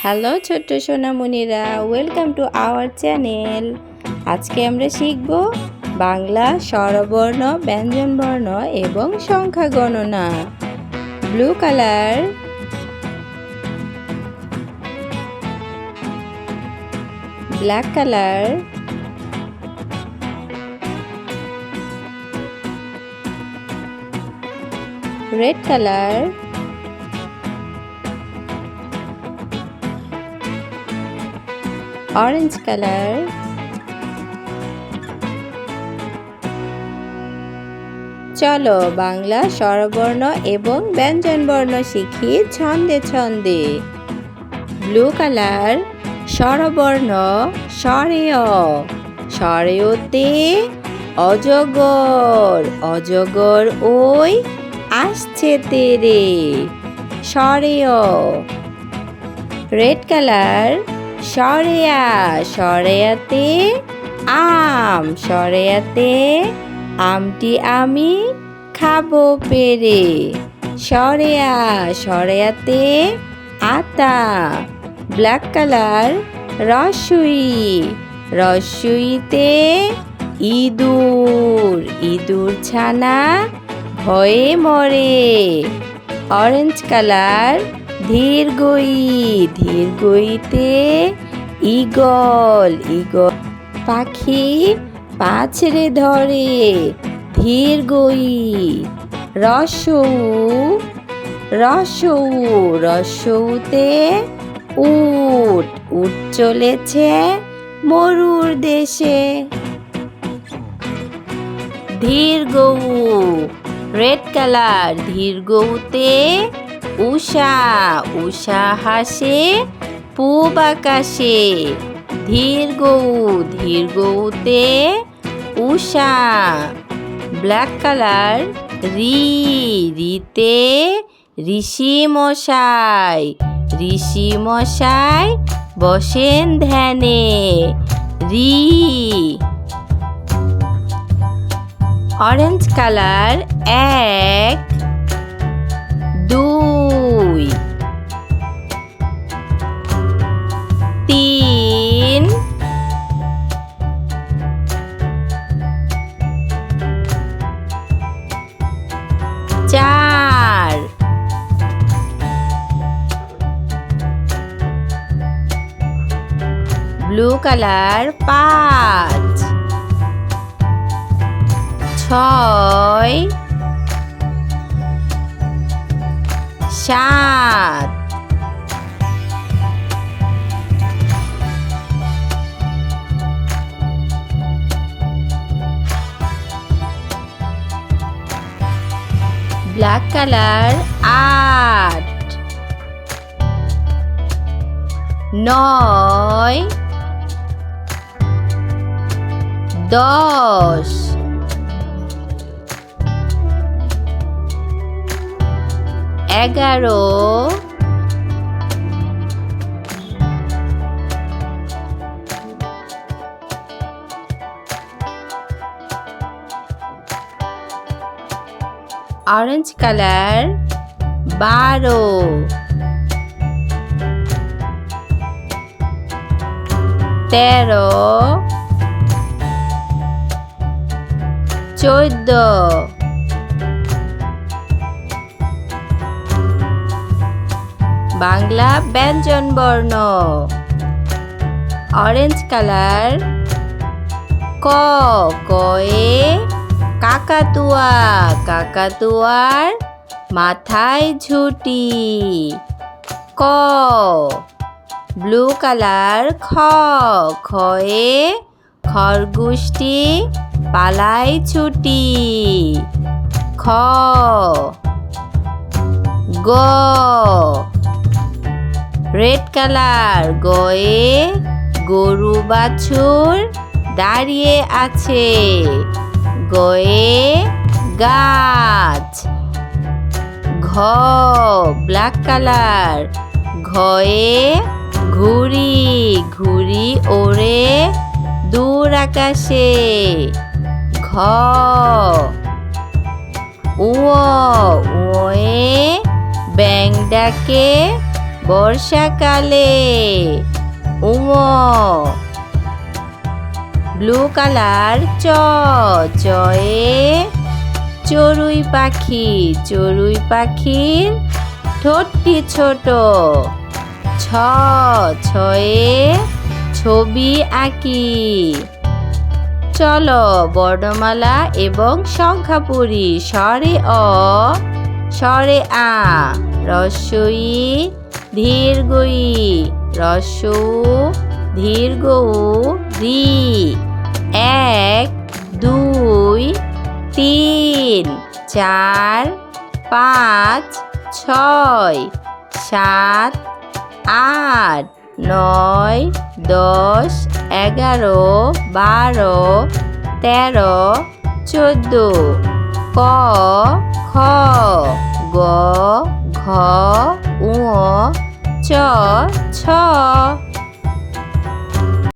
Hello ছোট্ট সোনামণিরা, welcome to our channel. আজকে আমরা শিখব বাংলা স্বরবর্ণ, ব্যঞ্জনবর্ণ এবং সংখ্যা গণনা। Blue colour, black colour, red colour, orange colour, চলো বাংলা স্বরবর্ণ এবং ব্যঞ্জনবর্ণ শিখি ছন্দে ছন্দে। ব্লু কালার, স্বরবর্ণ স্বরেয়, স্বরেয়তে অজগর, অজগর ওই আসছে তেরে, স্বরেয়। রেড কালার, সরেয়া, সরেয়াতে আম, সরেয়াতে আমটি আমি খাবো পেরে, সরেয়া, সরেয়াতে আতা। ব্ল্যাক কালার, রসুই, রসুইতে ইঁদুর, ইঁদুর ছানা ভয়ে মরে। অরেঞ্জ কালার, ধীরগই, ধীরগইতে ঈগল, ঈগল পাখি পাছড়ে ধরে, ধীরগই। রসৌ, রসৌ, রসৌতে উট, উট চলেছে মরুর দেশে। ধীরগৌ, রেড কালার, ধীরগৌতে উষা, উষা হাসে পূব আকাশে, ধীরগৌ, ধীরগৌতে উষা। ব্ল্যাক কালার, রি, রিতে ঋষি মশাই, ঋষি মশাই বসেন ধ্যানে, রি। অরেঞ্জ কালার, এক, দুই, তিন, চার, ব্লু কালার, পাঁচ, ছয়, সাত, ব্ল্যাক কালার, আট, নয়, দশ, এগারো, অরেঞ্জ কালার, বারো, তেরো, চোদ্দ, বাংলা ব্যঞ্জনবর্ণ। অরেঞ্জ কালার, ক, কয়ে কাকাতুয়া, কাকাতুয়ার মাথায় ঝুঁটি, ক। ব্লু কালার, খ, খয়ে খরগোশটি পালায় ছুটি, খ। গ, রেড কালার, গয়ে গরু বাছুর দাঁড়িয়ে আছে, গয়ে গাছ, ঘ। ব্ল্যাক কালার, ঘয়ে ঘুড়ি, ঘুড়ি ওড়ে দূর আকাশে, ঘ। উঁ, উঁয়ে ব্যাঙ ডাকে বর্ষাকালে উম ব্লু কালার চয়ে চড়ুই পাখির ঠোঁটটি ছোট ছয়ে ছবি আঁকি। চলো বর্ণমালা এবং সংখ্যা পড়ি। স্বরে আ হ্রস্ব ই দীর্ঘ ই হ্রস্ব উ দীর্ঘ উ রি 1 2 3 4 5 6 7 8 9 10 11 12 13 14 ক খ গ ঘ ঙ চ ছ।